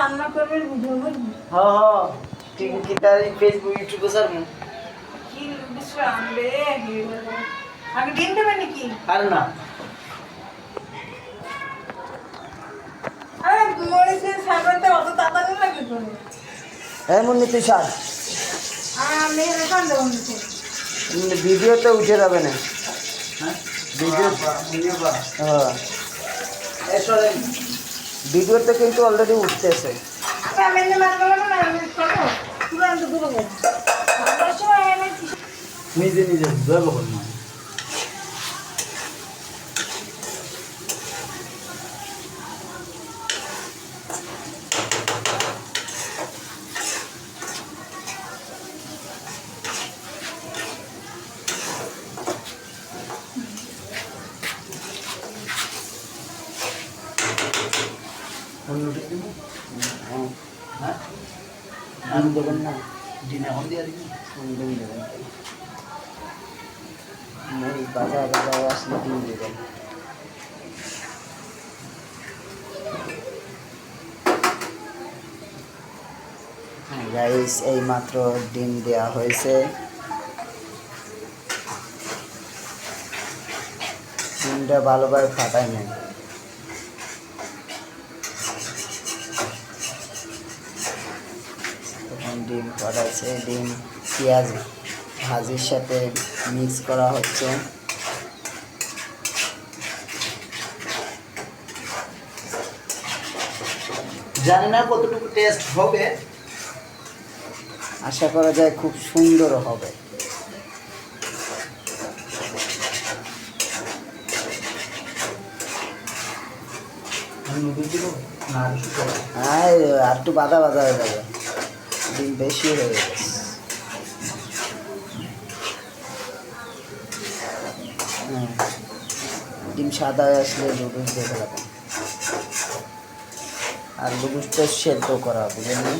রান্না করবেন ভিডিও করবেন? হ্যাঁ হ্যাঁ ঠিক কি তাই ফেসবুক ইউটিউবে স্যার কি কিছু আনবে আগে ডিম দেবেন নাকি? আর না আরে মরিচের সাবানটা অত তাড়াতাড়ি লাগে করে এমন নিতে স্যার আর আমি এখন দেবো নিচে ভিডিওতে উঠে যাবে না হ্যাঁ ভিডিও ভিডিও বা হ্যাঁ এসরে ভিডিওতে কিন্তু অলরেডি উঠতেছে আমি এনে মারবো না আমি করবো পুরো আনতে দেবো আমার সময় এনে নিজে নিজে ব্যবহার না অন্যটি দিব হ্যাঁ ডিম দেবেন না দিনে এখন দিয়ে দিবি ডিম দেবেন মরিচ বাজা বাজা আসলে ডিম দেবেন গাইস এই মাত্র ডিম দেয়া হয়েছে ডিমটা ভালোভাবে ফাটায় নেন এখন ডিম ফাটাইছে ডিম পেঁয়াজ ভাজির সাথে মিক্স করা হচ্ছে জানি না কতটুকু টেস্ট হবে আশা করা যায় খুব সুন্দর হবে আমি নুডলস দিব না আর কিছু করবো আর একটু বাদা বাদা হয়ে যাবে ডিম বেশি হয়ে গেছে হ্যাঁ ডিম সাদা হয়ে আসলে লুডুস দেখে রাখেন আর লুডুসটা সেদ্ধ করা বুঝলেন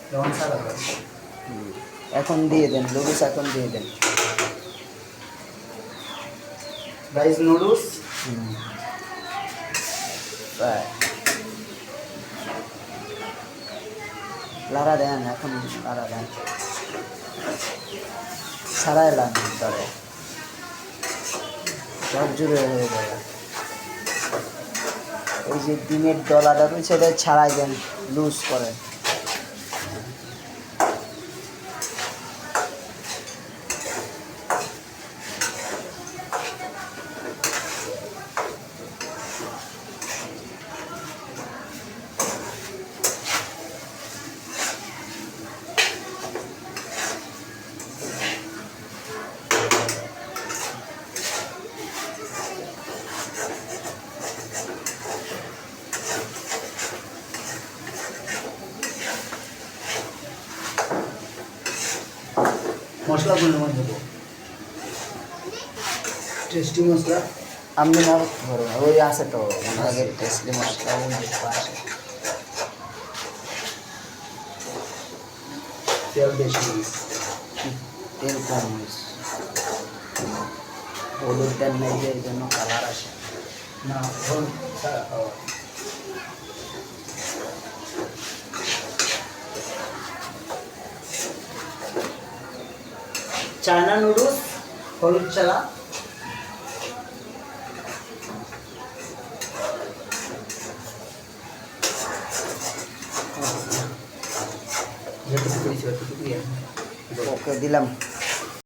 যেমন সাদা করে এখন দিয়ে দেন লুডুস এখন দিয়ে দেন রাইস নুডলস লাড়া দেন এখন লাড়া দেন সারাই লান ধরে সব জুড়ে হয়ে যাবে ওই যে ডিমের ডলাটা রয়েছে সেটা ছাড়াই দেন লুজ করেন মশলা পরিমাণ দেবো টেস্টি মশলা আপনি না ধরুন ওই আছে তো আগের টেস্টলি মশলা ওই যে পাশে তেল বেশি দিস তেল কম হয়েছে হলুদ দেন নাই যে এই জন্য কালার আসে না হল সারা খাওয়া চায়না নুডলস হলুদ ছাড়া যেটুকু দিয়েছি ওটুকু দিয়ে ওকে দিলাম